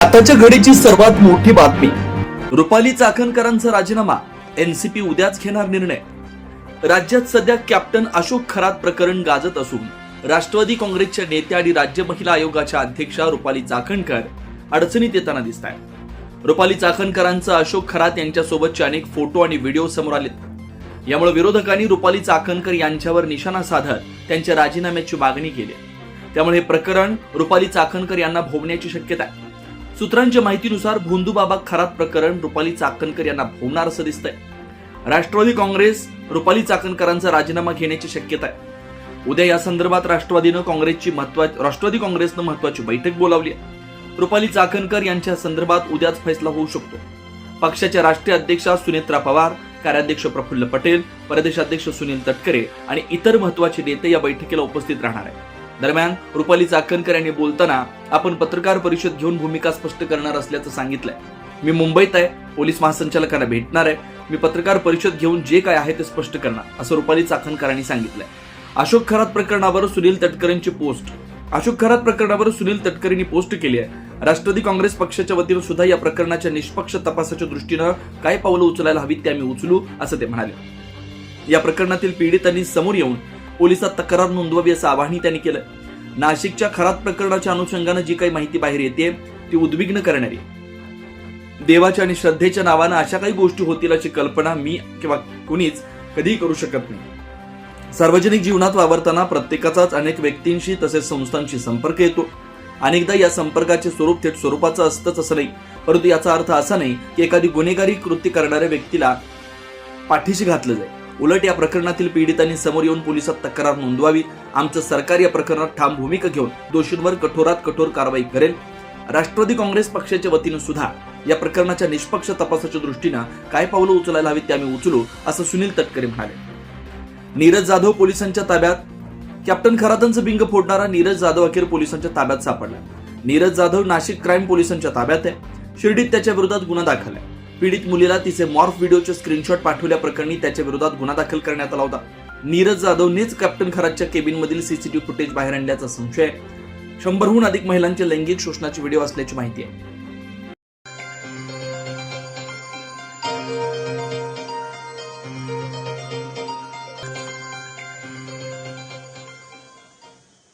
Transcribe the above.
आताच्या घडीची सर्वात मोठी बातमी, रुपाली चाकणकरांचा राजीनामा, एनसीपी उद्याच घेणार निर्णय। राज्यात सध्या कॅप्टन अशोक खरात प्रकरण गाजत असून राष्ट्रवादी काँग्रेसच्या नेत्या आणि राज्य महिला आयोगाच्या अध्यक्षा रुपाली चाकणकर अडचणीत येताना दिसत आहेत। रुपाली चाकणकरांचा अशोक खरात यांच्यासोबतचे अनेक फोटो आणि व्हिडिओ समोर आलेत। यामुळे विरोधकांनी रुपाली चाकणकर यांच्यावर निशाणा साधत त्यांच्या राजीनाम्याची मागणी केली। त्यामुळे हे प्रकरण रुपाली चाकणकर यांना भोवण्याची शक्यता आहे। सूत्रांच्या माहितीनुसार भोंदूबाबा खरात प्रकरण रुपाली चाकणकर यांना भोवणार असं दिसतंय। राष्ट्रवादी काँग्रेस रुपाली चाकणकरांचा राजीनामा घेण्याची शक्यता आहे। उद्या या संदर्भात राष्ट्रवादी काँग्रेसनं महत्वाची बैठक बोलावली आहे। रुपाली चाकणकर यांच्या संदर्भात उद्याच फैसला होऊ शकतो। पक्षाच्या राष्ट्रीय अध्यक्षा सुनेत्रा पवार, कार्याध्यक्ष प्रफुल्ल पटेल, प्रदेशाध्यक्ष सुनील तटकरे आणि इतर महत्वाचे नेते या बैठकीला उपस्थित राहणार आहेत। दरम्यान रुपाली चाकणकर यांनी बोलताना आपण पत्रकार परिषद घेऊन भूमिका स्पष्ट करणार असल्याचं सांगितलंय। मी मुंबईत आहे, पोलीस महासंचालकांना भेटणार आहे, मी पत्रकार परिषद घेऊन जे काय आहे ते स्पष्ट करणार, असं रुपाली चाकणकरांनी सांगितलंय। अशोक खरात प्रकरणावर सुनील तटकरेंची पोस्ट। अशोक खरात प्रकरणावर सुनील तटकरेंनी पोस्ट केली आहे। राष्ट्रवादी काँग्रेस पक्षाच्या वतीनं सुद्धा या प्रकरणाच्या निष्पक्ष तपासाच्या दृष्टीनं काय पावलं उचलायला हवीत ते आम्ही उचलू, असं ते म्हणाले। या प्रकरणातील पीडितांनी समोर येऊन पोलिसात तक्रार नोंदवावी असं आवाहनही त्यांनी केलं। नाशिकच्या खरात प्रकरणाच्या अनुषंगानं जी काही माहिती बाहेर येते ती उद्विग्न करणारी। देवाच्या आणि श्रद्धेच्या नावानं अशा काही गोष्टी होतील अशी कल्पना मी किंवा कुणीच कधीही करू शकत नाही। सार्वजनिक जीवनात वावरताना प्रत्येकाचाच अनेक व्यक्तींशी तसेच संस्थांशी संपर्क येतो। अनेकदा या संपर्काचे स्वरूप थेट स्वरूपाचं असतंच असं नाही, परंतु याचा अर्थ असा नाही की एखादी गुन्हेगारी कृत्य करणाऱ्या व्यक्तीला पाठीशी घातलं जाईल। उलट या प्रकरणातील पीडितांनी समोर येऊन पोलिसात तक्रार नोंदवावी। आमचं सरकार या प्रकरणात ठाम भूमिका घेऊन दोषींवर कठोरात कठोर कारवाई करेल। राष्ट्रवादी काँग्रेस पक्षाच्या वतीनं सुद्धा या प्रकरणाच्या निष्पक्ष तपासाच्या दृष्टीनं काय पावलं उचलायला हवीत ते आम्ही उचलू, असं सुनील तटकरे म्हणाले। नीरज जाधव पोलिसांच्या ताब्यात। कॅप्टन खरातांचं बिंग फोडणारा नीरज जाधव अखेर पोलिसांच्या ताब्यात सापडला। नीरज जाधव नाशिक क्राईम पोलिसांच्या ताब्यात आहे। शिर्डीत त्याच्या विरोधात गुन्हा दाखल आहे। पीडित मुलीला तिचे मॉर्फ व्हिडिओचे स्क्रीनशॉट पाठवल्याप्रकरणी त्याच्या विरोधात गुन्हा दाखल करण्यात आला होता। नीरज जाधवनेच कॅप्टन खरातच्या केबिनमधील सीसीटीव्ही फुटेज बाहेर आणल्याचा संशय आहे। 100हून अधिक महिलांचे लैंगिक शोषणाचे व्हिडिओ असल्याची माहिती आहे।